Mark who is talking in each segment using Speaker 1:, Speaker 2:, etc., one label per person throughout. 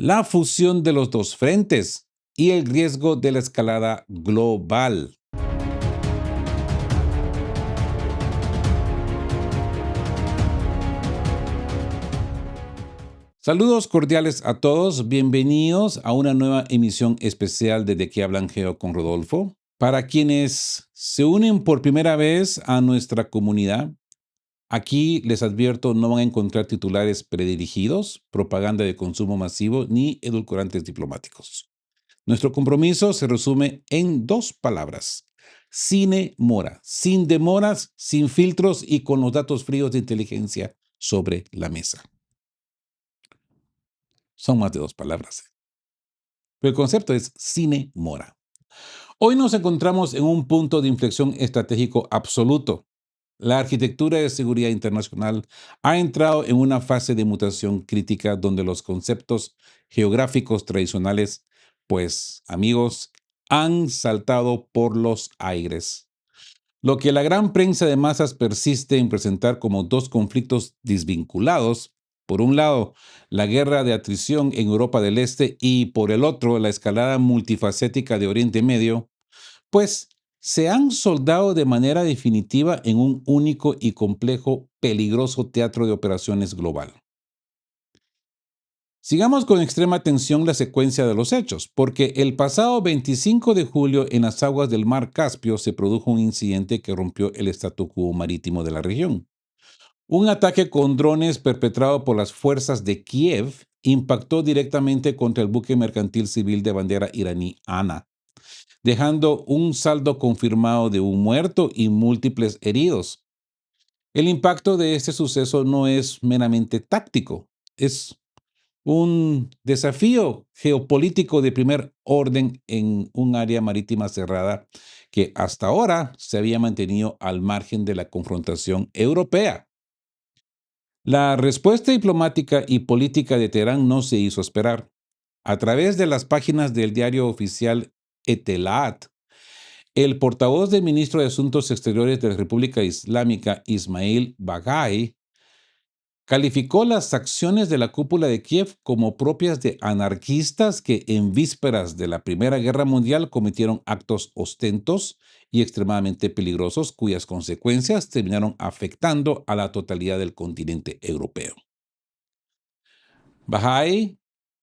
Speaker 1: la fusión de los dos frentes y el riesgo de la escalada global. Saludos cordiales a todos, bienvenidos a una nueva emisión especial de qué hablan Geo con Rodolfo. Para quienes se unen por primera vez a nuestra comunidad, aquí les advierto, no van a encontrar titulares predirigidos, propaganda de consumo masivo ni edulcorantes diplomáticos. Nuestro compromiso se resume en dos palabras: Cine Mora, sin demoras, sin filtros y con los datos fríos de inteligencia sobre la mesa. Son más de dos palabras. Pero el concepto es Cine Mora. Hoy nos encontramos en un punto de inflexión estratégico absoluto. La arquitectura de seguridad internacional ha entrado en una fase de mutación crítica donde los conceptos geográficos tradicionales, pues, amigos, han saltado por los aires. Lo que la gran prensa de masas persiste en presentar como dos conflictos desvinculados, por un lado, la guerra de atrición en Europa del Este y por el otro, la escalada multifacética de Oriente Medio, pues se han soldado de manera definitiva en un único y complejo, peligroso teatro de operaciones global. Sigamos con extrema atención la secuencia de los hechos, porque el pasado 25 de julio en las aguas del mar Caspio se produjo un incidente que rompió el statu quo marítimo de la región. Un ataque con drones perpetrado por las fuerzas de Kiev impactó directamente contra el buque mercantil civil de bandera iraní Ana, dejando un saldo confirmado de un muerto y múltiples heridos. El impacto de este suceso no es meramente táctico, es un desafío geopolítico de primer orden en un área marítima cerrada que hasta ahora se había mantenido al margen de la confrontación europea. La respuesta diplomática y política de Teherán no se hizo esperar. A través de las páginas del diario oficial Etelaat, el portavoz del ministro de Asuntos Exteriores de la República Islámica, Ismail Baghai, calificó las acciones de la cúpula de Kiev como propias de anarquistas que en vísperas de la Primera Guerra Mundial cometieron actos ostentosos y extremadamente peligrosos cuyas consecuencias terminaron afectando a la totalidad del continente europeo. Baghai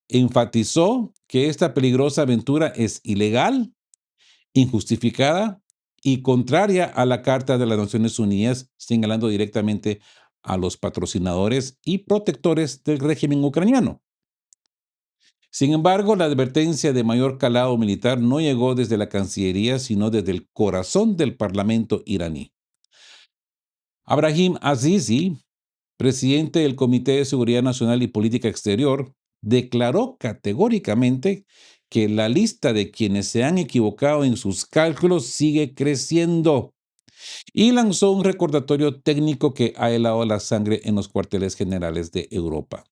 Speaker 1: enfatizó que esta peligrosa aventura es ilegal, injustificada y contraria a la Carta de las Naciones Unidas, señalando directamente a los patrocinadores y protectores del régimen ucraniano. Sin embargo, la advertencia de mayor calado militar no llegó desde la Cancillería, sino desde el corazón del Parlamento iraní. Abraham Azizi, presidente del Comité de Seguridad Nacional y Política Exterior, declaró categóricamente que la lista de quienes se han equivocado en sus cálculos sigue creciendo y lanzó un recordatorio técnico que ha helado la sangre en los cuarteles generales de Europa.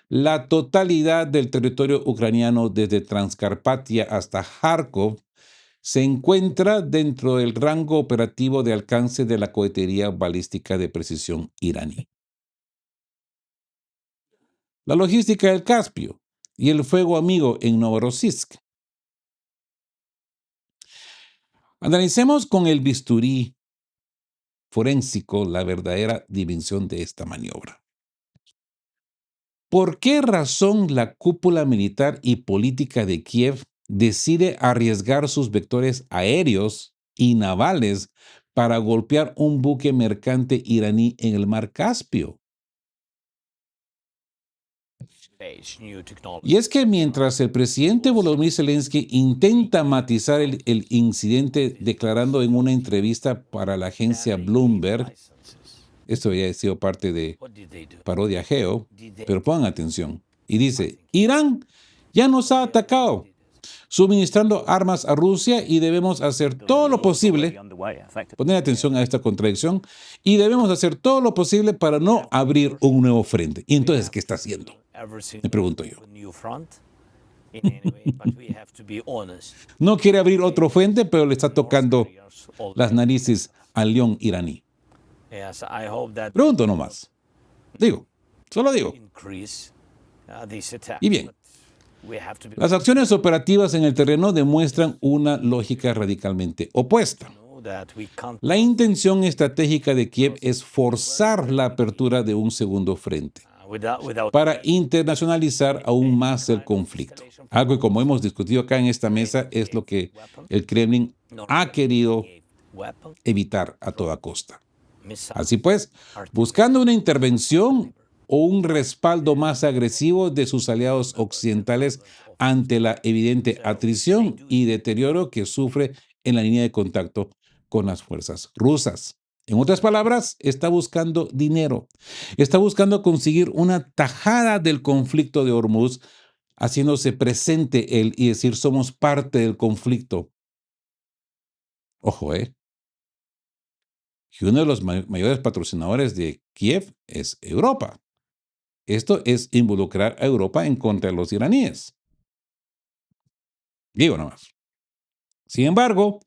Speaker 1: La totalidad del territorio ucraniano desde Transcarpatia hasta Kharkov se encuentra dentro del rango operativo de alcance de la cohetería balística de precisión iraní. La logística del Caspio y el fuego amigo en Novorossiysk. Analicemos con el bisturí forénsico la verdadera dimensión de esta maniobra. ¿Por qué razón la cúpula militar y política de Kiev decide arriesgar sus vectores aéreos y navales para golpear un buque mercante iraní en el mar Caspio? Y es que mientras el presidente Volodymyr Zelensky intenta matizar el incidente declarando en una entrevista para la agencia Bloomberg, esto había sido parte de Parodia Geo, pero pongan atención, y dice: Irán ya nos ha atacado, suministrando armas a Rusia y debemos hacer todo lo posible, poner atención a esta contradicción, y debemos hacer todo lo posible para no abrir un nuevo frente. ¿Y entonces qué está haciendo? Me pregunto yo. No quiere abrir otro frente, pero le está tocando las narices al león iraní. Pregunto nomás. Solo digo. Y bien, Las acciones operativas en el terreno demuestran una lógica radicalmente opuesta. La intención estratégica de Kiev es forzar la apertura de un segundo frente para internacionalizar aún más el conflicto. Algo que, como hemos discutido acá en esta mesa, es lo que el Kremlin ha querido evitar a toda costa. Así pues, buscando una intervención o un respaldo más agresivo de sus aliados occidentales ante la evidente atrición y deterioro que sufre en la línea de contacto con las fuerzas rusas. En otras palabras, está buscando dinero, está buscando conseguir una tajada del conflicto de Hormuz, haciéndose presente él y decir somos parte del conflicto. Ojo, que uno de los mayores patrocinadores de Kiev es Europa. Esto es involucrar a Europa en contra de los iraníes. Digo nomás. Sin embargo,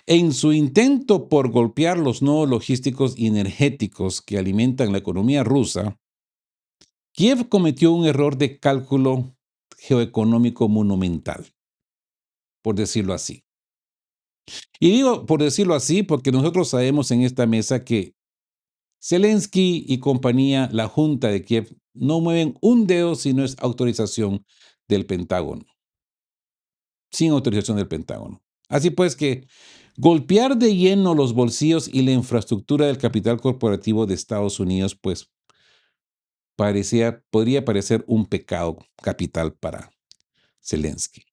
Speaker 1: en su intento por golpear los nodos logísticos y energéticos que alimentan la economía rusa, Kiev cometió un error de cálculo geoeconómico monumental, por decirlo así. Y digo por decirlo así porque nosotros sabemos en esta mesa que Zelensky y compañía, la Junta de Kiev, no mueven un dedo si no es autorización del Pentágono. Sin autorización del Pentágono. Así pues que golpear de lleno los bolsillos y la infraestructura del capital corporativo de Estados Unidos, pues podría parecer un pecado capital para Zelensky.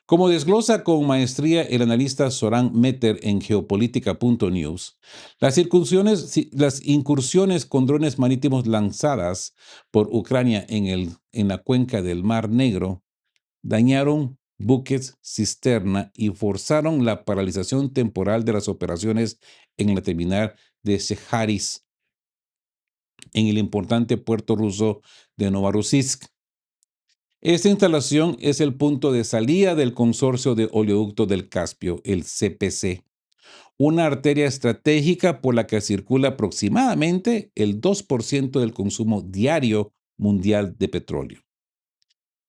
Speaker 1: Como desglosa con maestría el analista Zoran Meter en geopolítica.news, las incursiones con drones marítimos lanzadas por Ucrania en la cuenca del Mar Negro dañaron buques cisterna y forzaron la paralización temporal de las operaciones en la terminal de Seharis, en el importante puerto ruso de Novorossiysk. Esta instalación es el punto de salida del Consorcio de Oleoducto del Caspio, el CPC, una arteria estratégica por la que circula aproximadamente el 2% del consumo diario mundial de petróleo.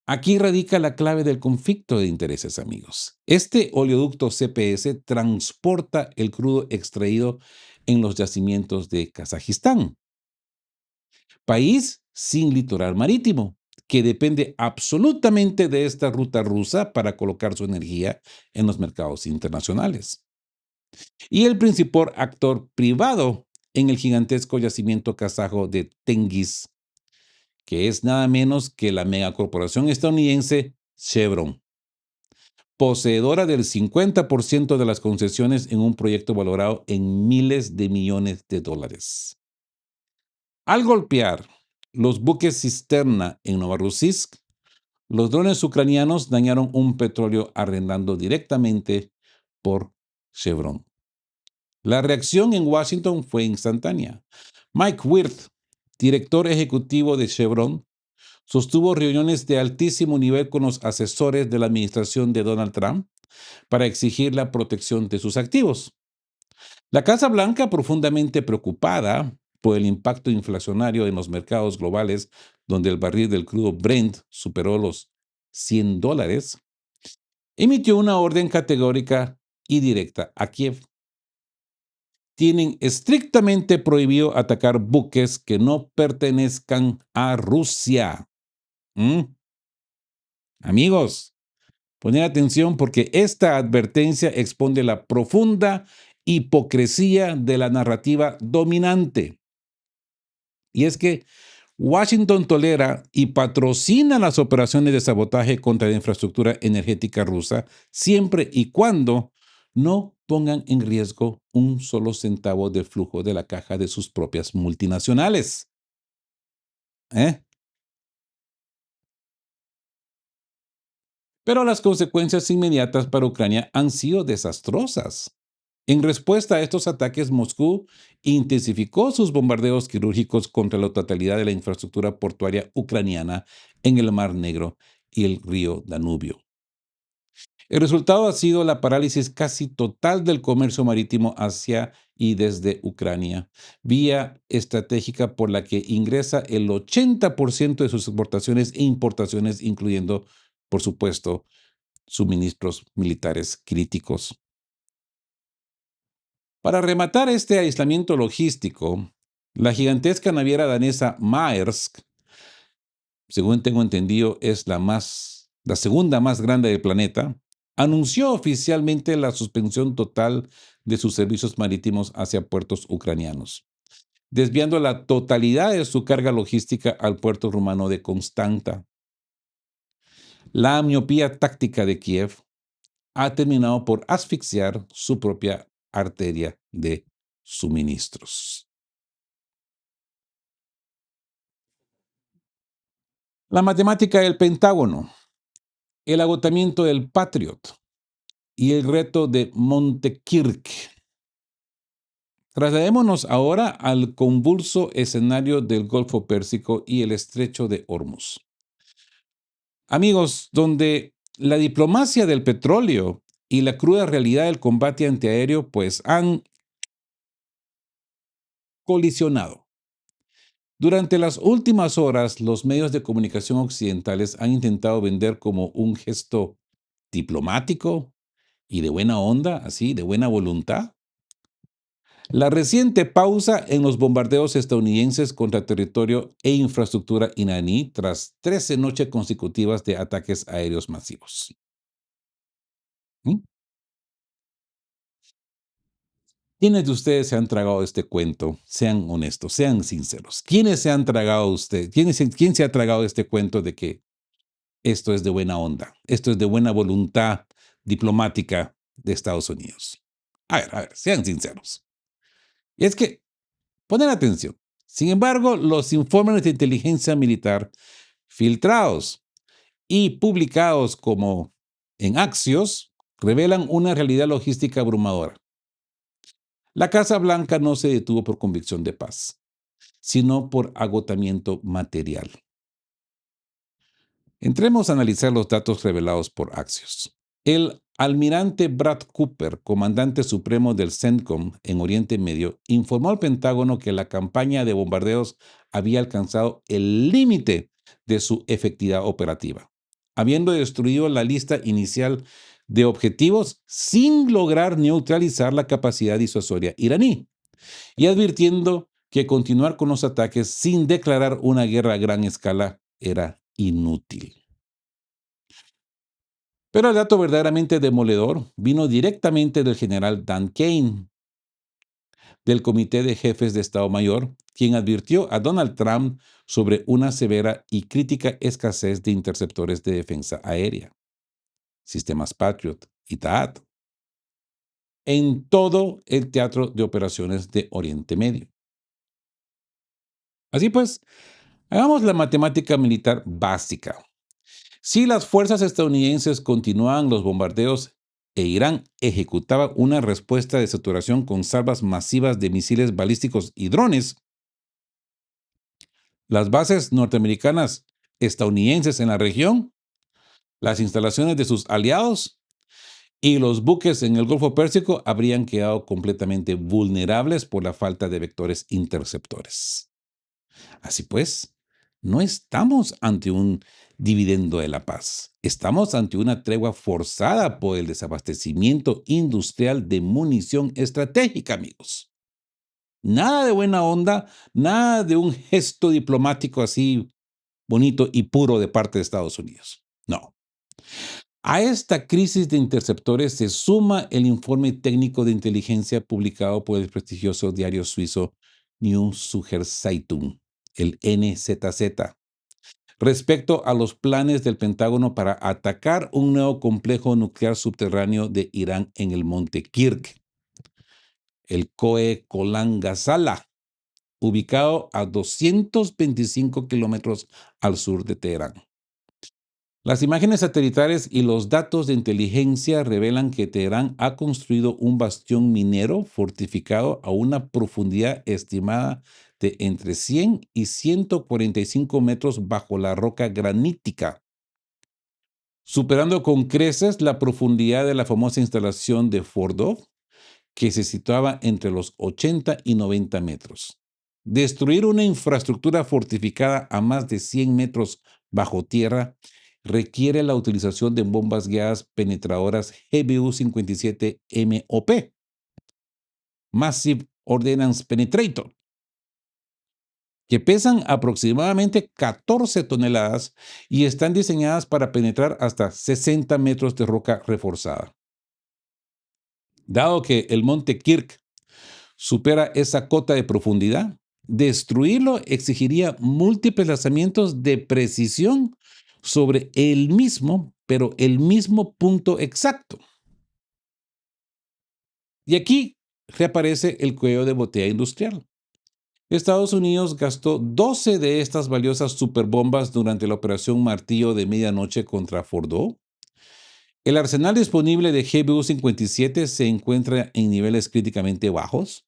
Speaker 1: Aquí radica la clave del conflicto de intereses, amigos. Este oleoducto CPS transporta el crudo extraído en los yacimientos de Kazajistán, país sin litoral marítimo, que depende absolutamente de esta ruta rusa para colocar su energía en los mercados internacionales. Y el principal actor privado en el gigantesco yacimiento kazajo de Tengiz, que es nada menos que la megacorporación estadounidense Chevron, poseedora del 50% de las concesiones en un proyecto valorado en miles de millones de dólares. Al golpear los buques cisterna en Novorossiysk, los drones ucranianos dañaron un petróleo arrendando directamente por Chevron. La reacción en Washington fue instantánea. Mike Wirth, director ejecutivo de Chevron, sostuvo reuniones de altísimo nivel con los asesores de la administración de Donald Trump para exigir la protección de sus activos. La Casa Blanca, profundamente preocupada por el impacto inflacionario en los mercados globales, donde el barril del crudo Brent superó los $100, emitió una orden categórica y directa a Kiev. Tienen estrictamente prohibido atacar buques que no pertenezcan a Rusia. Amigos, poner atención porque esta advertencia expone la profunda hipocresía de la narrativa dominante. Y es que Washington tolera y patrocina las operaciones de sabotaje contra la infraestructura energética rusa siempre y cuando no pongan en riesgo un solo centavo del flujo de la caja de sus propias multinacionales. Pero las consecuencias inmediatas para Ucrania han sido desastrosas. En respuesta a estos ataques, Moscú intensificó sus bombardeos quirúrgicos contra la totalidad de la infraestructura portuaria ucraniana en el Mar Negro y el río Danubio. El resultado ha sido la parálisis casi total del comercio marítimo hacia y desde Ucrania, vía estratégica por la que ingresa el 80% de sus exportaciones e importaciones, incluyendo por supuesto, suministros militares críticos. Para rematar este aislamiento logístico, la gigantesca naviera danesa Maersk, según tengo entendido, es la segunda más grande del planeta, anunció oficialmente la suspensión total de sus servicios marítimos hacia puertos ucranianos, desviando la totalidad de su carga logística al puerto rumano de Constanta. La miopía táctica de Kiev ha terminado por asfixiar su propia arteria de suministros. La matemática del Pentágono, el agotamiento del Patriot y el reto de Montekirk. Trasladémonos ahora al convulso escenario del Golfo Pérsico y el estrecho de Hormuz. Amigos, donde la diplomacia del petróleo y la cruda realidad del combate antiaéreo pues han colisionado. Durante las últimas horas, los medios de comunicación occidentales han intentado vender como un gesto diplomático y de buena onda, así, de buena voluntad, la reciente pausa en los bombardeos estadounidenses contra territorio e infraestructura iraní tras 13 noches consecutivas de ataques aéreos masivos. ¿Mm? ¿Quiénes de ustedes se han tragado este cuento? Sean honestos, sean sinceros. ¿Quiénes se han tragado usted? ¿Quién se ha tragado este cuento de que esto es de buena onda, esto es de buena voluntad diplomática de Estados Unidos? A ver, sean sinceros. Y es que, poner atención. Sin embargo, los informes de inteligencia militar filtrados y publicados como en Axios revelan una realidad logística abrumadora. La Casa Blanca no se detuvo por convicción de paz, sino por agotamiento material. Entremos a analizar los datos revelados por Axios. El almirante Brad Cooper, comandante supremo del CENTCOM en Oriente Medio, informó al Pentágono que la campaña de bombardeos había alcanzado el límite de su efectividad operativa, habiendo destruido la lista inicial de objetivos sin lograr neutralizar la capacidad disuasoria iraní, y advirtiendo que continuar con los ataques sin declarar una guerra a gran escala era inútil. Pero el dato verdaderamente demoledor vino directamente del general Dan Kane, del Comité de Jefes de Estado Mayor, quien advirtió a Donald Trump sobre una severa y crítica escasez de interceptores de defensa aérea, sistemas Patriot y THAAD, en todo el teatro de operaciones de Oriente Medio. Así pues, hagamos la matemática militar básica. Si las fuerzas estadounidenses continuaban los bombardeos e Irán ejecutaba una respuesta de saturación con salvas masivas de misiles balísticos y drones, las bases norteamericanas estadounidenses en la región, las instalaciones de sus aliados y los buques en el Golfo Pérsico habrían quedado completamente vulnerables por la falta de vectores interceptores. Así pues, no estamos ante un dividendo de la paz. Estamos ante una tregua forzada por el desabastecimiento industrial de munición estratégica, amigos. Nada de buena onda, nada de un gesto diplomático así bonito y puro de parte de Estados Unidos. No. A esta crisis de interceptores se suma el informe técnico de inteligencia publicado por el prestigioso diario suizo Neue Zeitung, el NZZ, respecto a los planes del Pentágono para atacar un nuevo complejo nuclear subterráneo de Irán en el monte Kirk, el Coe Golan Ghazala, ubicado a 225 kilómetros al sur de Teherán. Las imágenes satelitales y los datos de inteligencia revelan que Teherán ha construido un bastión minero fortificado a una profundidad estimada de entre 100 y 145 metros bajo la roca granítica, superando con creces la profundidad de la famosa instalación de Fordov, que se situaba entre los 80 y 90 metros. Destruir una infraestructura fortificada a más de 100 metros bajo tierra requiere la utilización de bombas guiadas penetradoras GBU-57 MOP, Massive Ordnance Penetrator, que pesan aproximadamente 14 toneladas y están diseñadas para penetrar hasta 60 metros de roca reforzada. Dado que el monte Kirk supera esa cota de profundidad, destruirlo exigiría múltiples lanzamientos de precisión sobre el mismo, pero el mismo punto exacto. Y aquí reaparece el cuello de botella industrial. Estados Unidos gastó 12 de estas valiosas superbombas durante la operación Martillo de Medianoche contra Fordo. El arsenal disponible de GBU-57 se encuentra en niveles críticamente bajos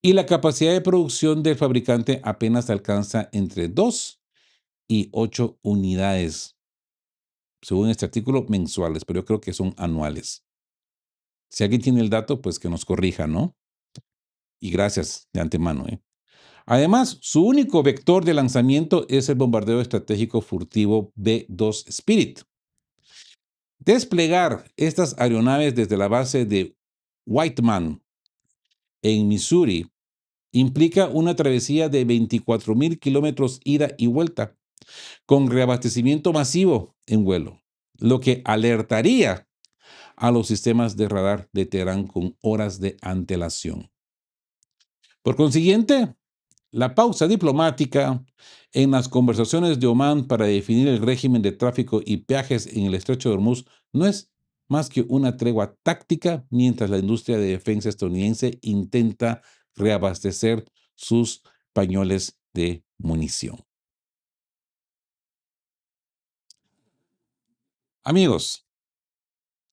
Speaker 1: y la capacidad de producción del fabricante apenas alcanza entre 2 y 8 unidades, según este artículo, mensuales, pero yo creo que son anuales. Si alguien tiene el dato, pues que nos corrija, ¿no? Y gracias de antemano, ¿eh? Además, su único vector de lanzamiento es el bombardeo estratégico furtivo B-2 Spirit. Desplegar estas aeronaves desde la base de Whiteman, en Missouri, implica una travesía de 24,000 kilómetros ida y vuelta, con reabastecimiento masivo en vuelo, lo que alertaría a los sistemas de radar de Teherán con horas de antelación. Por consiguiente, la pausa diplomática en las conversaciones de Omán para definir el régimen de tráfico y peajes en el estrecho de Hormuz no es más que una tregua táctica mientras la industria de defensa estadounidense intenta reabastecer sus pañoles de munición. Amigos,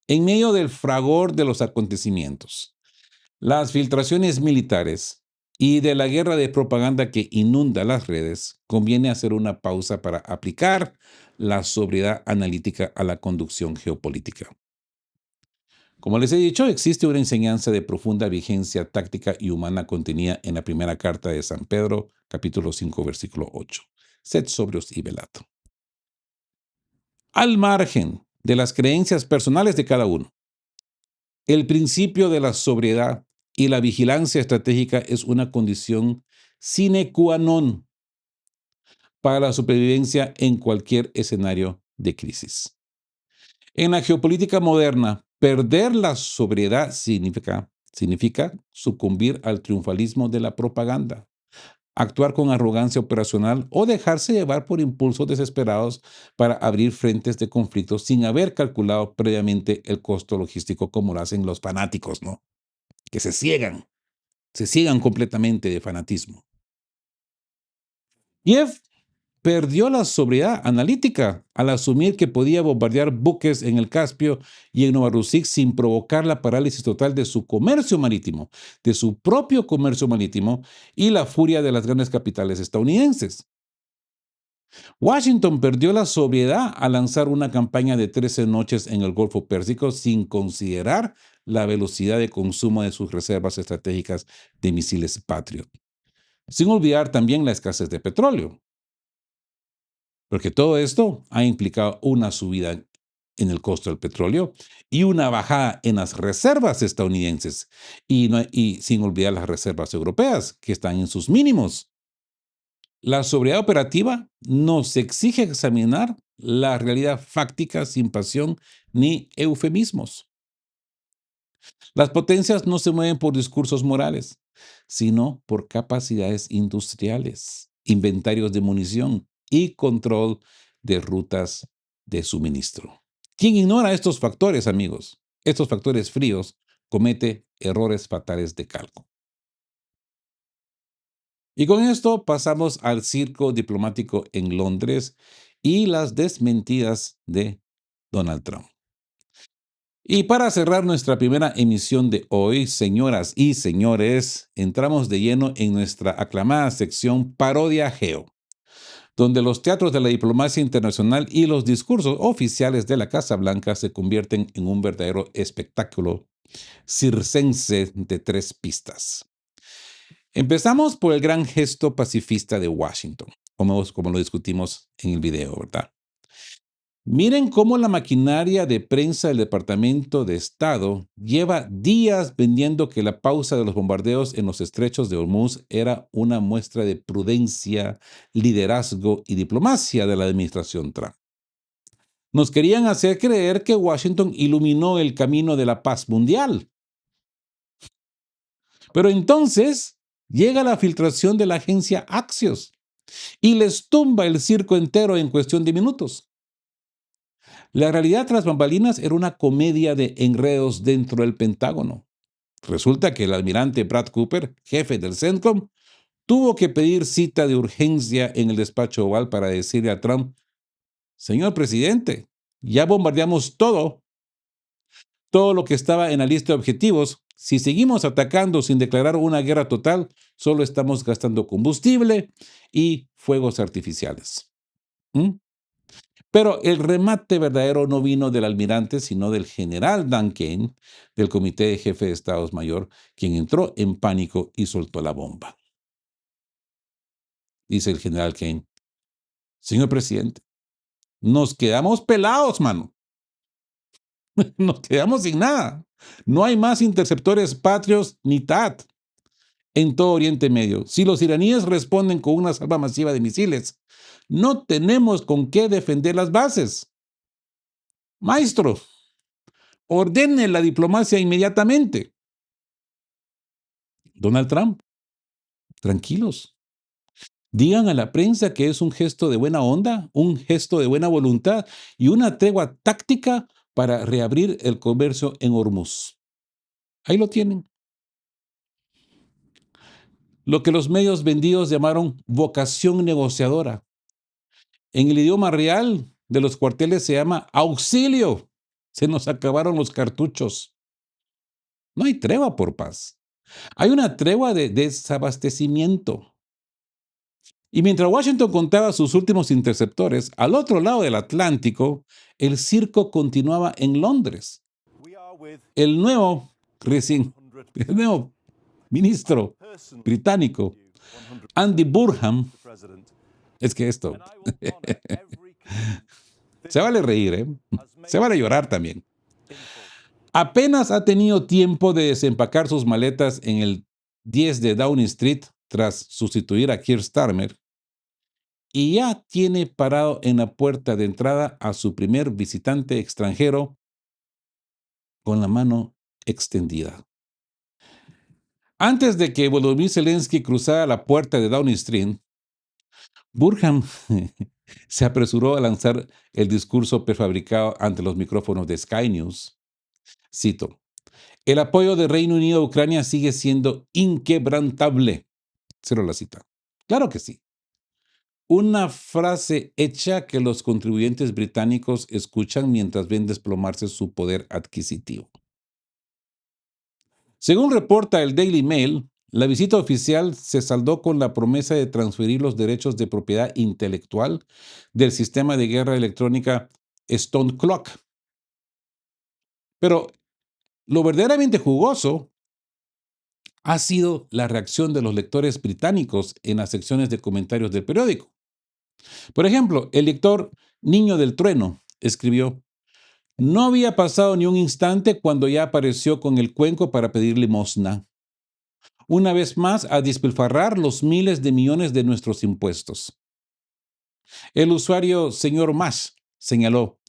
Speaker 1: en medio del fragor de los acontecimientos, las filtraciones militares y de la guerra de propaganda que inunda las redes, conviene hacer una pausa para aplicar la sobriedad analítica a la conducción geopolítica. Como les he dicho, existe una enseñanza de profunda vigencia táctica y humana contenida en la primera carta de San Pedro, capítulo 5, versículo 8. Sed sobrios y velad. Al margen de las creencias personales de cada uno, el principio de la sobriedad y la vigilancia estratégica es una condición sine qua non para la supervivencia en cualquier escenario de crisis. En la geopolítica moderna, perder la sobriedad significa sucumbir al triunfalismo de la propaganda, actuar con arrogancia operacional o dejarse llevar por impulsos desesperados para abrir frentes de conflicto sin haber calculado previamente el costo logístico como lo hacen los fanáticos, ¿no? Que se ciegan completamente de fanatismo. Kiev perdió la sobriedad analítica al asumir que podía bombardear buques en el Caspio y en Novorossiysk sin provocar la parálisis total de su comercio marítimo, de su propio comercio marítimo y la furia de las grandes capitales estadounidenses. Washington perdió la sobriedad al lanzar una campaña de 13 noches en el Golfo Pérsico sin considerar la velocidad de consumo de sus reservas estratégicas de misiles Patriot, sin olvidar también la escasez de petróleo. Porque todo esto ha implicado una subida en el costo del petróleo y una bajada en las reservas estadounidenses, y sin olvidar las reservas europeas, que están en sus mínimos. La sobriedad operativa nos exige examinar la realidad fáctica sin pasión ni eufemismos. Las potencias no se mueven por discursos morales, sino por capacidades industriales, inventarios de munición y control de rutas de suministro. Quien ignora estos factores, amigos, estos factores fríos, comete errores fatales de cálculo. Y con esto pasamos al circo diplomático en Londres y las desmentidas de Donald Trump. Y para cerrar nuestra primera emisión de hoy, señoras y señores, entramos de lleno en nuestra aclamada sección Parodia Geo, donde los teatros de la diplomacia internacional y los discursos oficiales de la Casa Blanca se convierten en un verdadero espectáculo circense de 3 pistas. Empezamos por el gran gesto pacifista de Washington, como lo discutimos en el video, ¿verdad? Miren cómo la maquinaria de prensa del Departamento de Estado lleva días vendiendo que la pausa de los bombardeos en los estrechos de Hormuz era una muestra de prudencia, liderazgo y diplomacia de la administración Trump. Nos querían hacer creer que Washington iluminó el camino de la paz mundial. Pero entonces llega la filtración de la agencia Axios y les tumba el circo entero en cuestión de minutos. La realidad tras bambalinas era una comedia de enredos dentro del Pentágono. Resulta que el almirante Brad Cooper, jefe del CENTCOM, tuvo que pedir cita de urgencia en el despacho oval para decirle a Trump: señor presidente, ya bombardeamos todo lo que estaba en la lista de objetivos. Si seguimos atacando sin declarar una guerra total, solo estamos gastando combustible y fuegos artificiales. ¿Mm? Pero el remate verdadero no vino del almirante, sino del general Dan Kane, del Comité de Jefe de Estados Mayor, quien entró en pánico y soltó la bomba. Dice el general Kane: señor presidente, nos quedamos pelados, mano. Nos quedamos sin nada. No hay más interceptores patrios ni TAT en todo Oriente Medio. Si los iraníes responden con una salva masiva de misiles, no tenemos con qué defender las bases. Maestro, ordene la diplomacia inmediatamente. Donald Trump, tranquilos. Digan a la prensa que es un gesto de buena onda, un gesto de buena voluntad y una tregua táctica para reabrir el comercio en Hormuz. Ahí lo tienen. Lo que los medios vendidos llamaron vocación negociadora. En el idioma real de los cuarteles se llama auxilio. Se nos acabaron los cartuchos. No hay tregua por paz. Hay una tregua de desabastecimiento. Y mientras Washington contaba sus últimos interceptores, al otro lado del Atlántico, el circo continuaba en Londres. El nuevo, el nuevo ministro británico, Andy Burnham, es que esto, se vale reír, ¿eh? Se vale llorar también. Apenas ha tenido tiempo de desempacar sus maletas en el 10 de Downing Street tras sustituir a Keir Starmer, y ya tiene parado en la puerta de entrada a su primer visitante extranjero con la mano extendida. Antes de que Volodymyr Zelensky cruzara la puerta de Downing Street, Burham se apresuró a lanzar el discurso prefabricado ante los micrófonos de Sky News. Cito: el apoyo del Reino Unido a Ucrania sigue siendo inquebrantable. Cierro la cita. Claro que sí. Una frase hecha que los contribuyentes británicos escuchan mientras ven desplomarse su poder adquisitivo. Según reporta el Daily Mail, la visita oficial se saldó con la promesa de transferir los derechos de propiedad intelectual del sistema de guerra electrónica Stone Clock. Pero lo verdaderamente jugoso ha sido la reacción de los lectores británicos en las secciones de comentarios del periódico. Por ejemplo, el lector Niño del Trueno escribió: no había pasado ni un instante cuando ya apareció con el cuenco para pedir limosna. Una vez más a despilfarrar los miles de millones de nuestros impuestos. El usuario señor Mas señaló: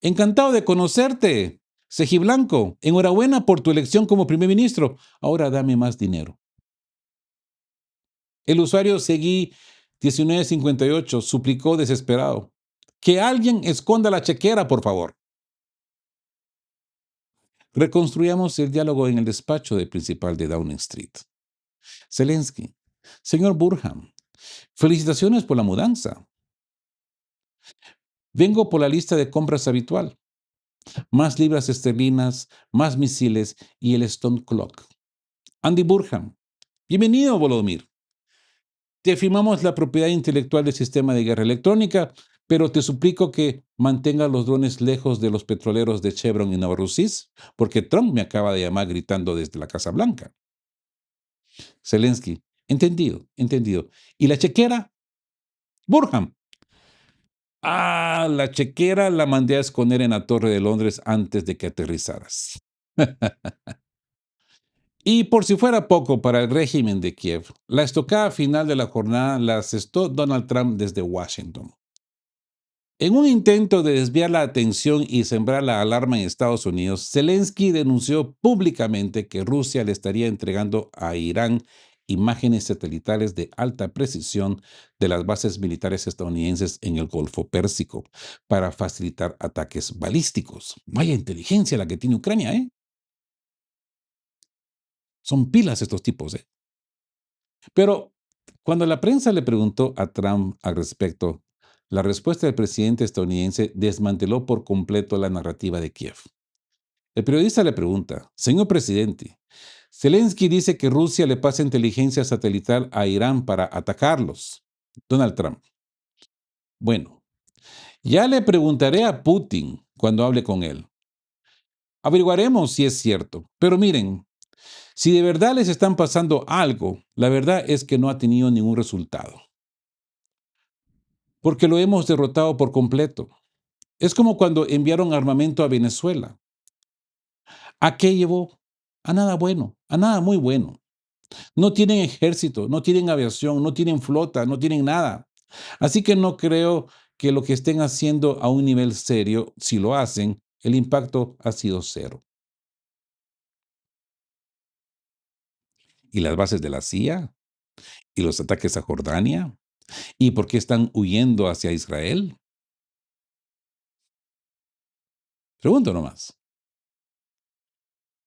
Speaker 1: encantado de conocerte, Cejiblanco. Enhorabuena por tu elección como primer ministro. Ahora dame más dinero. El usuario Seguí 1958 suplicó desesperado: que alguien esconda la chequera, por favor. Reconstruyamos el diálogo en el despacho del principal de Downing Street. Zelensky: señor Burham, felicitaciones por la mudanza. Vengo por la lista de compras habitual. Más libras esterlinas, más misiles y el Stone Clock. Andy Burham: bienvenido, Volodymyr. Te firmamos la propiedad intelectual del sistema de guerra electrónica, pero te suplico que mantengas los drones lejos de los petroleros de Chevron y Novorosíisk, porque Trump me acaba de llamar gritando desde la Casa Blanca. Zelensky: entendido, entendido. ¿Y la chequera? Burham: La chequera la mandé a esconder en la Torre de Londres antes de que aterrizaras. Y por si fuera poco para el régimen de Kiev, la estocada final de la jornada la asestó Donald Trump desde Washington. En un intento de desviar la atención y sembrar la alarma en Estados Unidos, Zelensky denunció públicamente que Rusia le estaría entregando a Irán imágenes satelitales de alta precisión de las bases militares estadounidenses en el Golfo Pérsico para facilitar ataques balísticos. Vaya inteligencia la que tiene Ucrania, ¿eh? Son pilas estos tipos, ¿eh? Pero cuando la prensa le preguntó a Trump al respecto, la respuesta del presidente estadounidense desmanteló por completo la narrativa de Kiev. El periodista le pregunta, señor presidente, Zelensky dice que Rusia le pasa inteligencia satelital a Irán para atacarlos. Donald Trump. Bueno, ya le preguntaré a Putin cuando hable con él. Averiguaremos si es cierto. Pero miren, si de verdad les están pasando algo, la verdad es que no ha tenido ningún resultado. Porque lo hemos derrotado por completo. Es como cuando enviaron armamento a Venezuela. ¿A qué llevó? A nada bueno, a nada muy bueno. No tienen ejército, no tienen aviación, no tienen flota, no tienen nada. Así que no creo que lo que estén haciendo a un nivel serio, si lo hacen, el impacto ha sido cero. ¿Y las bases de la CIA? ¿Y los ataques a Jordania? ¿Y por qué están huyendo hacia Israel? Pregunto nomás.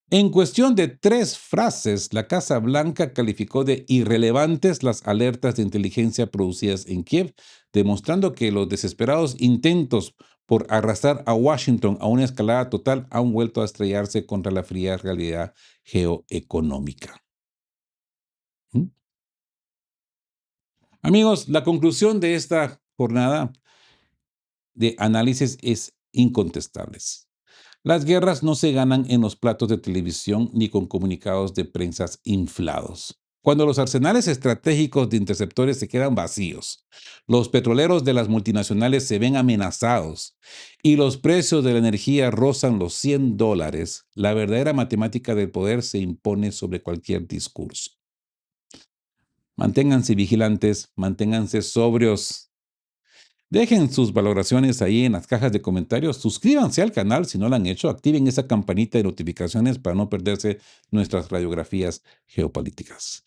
Speaker 1: En cuestión de 3 frases, la Casa Blanca calificó de irrelevantes las alertas de inteligencia producidas en Kiev, demostrando que los desesperados intentos por arrastrar a Washington a una escalada total han vuelto a estrellarse contra la fría realidad geoeconómica. ¿Mm? Amigos, la conclusión de esta jornada de análisis es incontestable. Las guerras no se ganan en los platos de televisión ni con comunicados de prensa inflados. Cuando los arsenales estratégicos de interceptores se quedan vacíos, los petroleros de las multinacionales se ven amenazados y los precios de la energía rozan los $100, la verdadera matemática del poder se impone sobre cualquier discurso. Manténganse vigilantes, manténganse sobrios. Dejen sus valoraciones ahí en las cajas de comentarios. Suscríbanse al canal si no lo han hecho. Activen esa campanita de notificaciones para no perderse nuestras radiografías geopolíticas.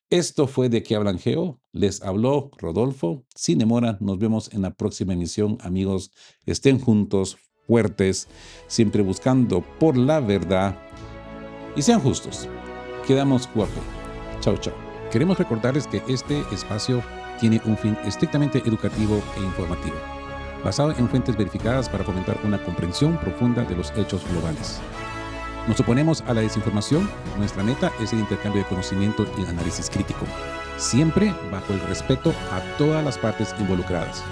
Speaker 1: Esto fue De Qué Hablan Geo. Les habló Rodolfo. Sin demora, nos vemos en la próxima emisión. Amigos, estén juntos, fuertes, siempre buscando por la verdad y sean justos. Quedamos guapos. Chao, chao. Queremos recordarles que este espacio tiene un fin estrictamente educativo e informativo, basado en fuentes verificadas para fomentar una comprensión profunda de los hechos globales. Nos oponemos a la desinformación. Nuestra meta es el intercambio de conocimiento y análisis crítico, siempre bajo el respeto a todas las partes involucradas.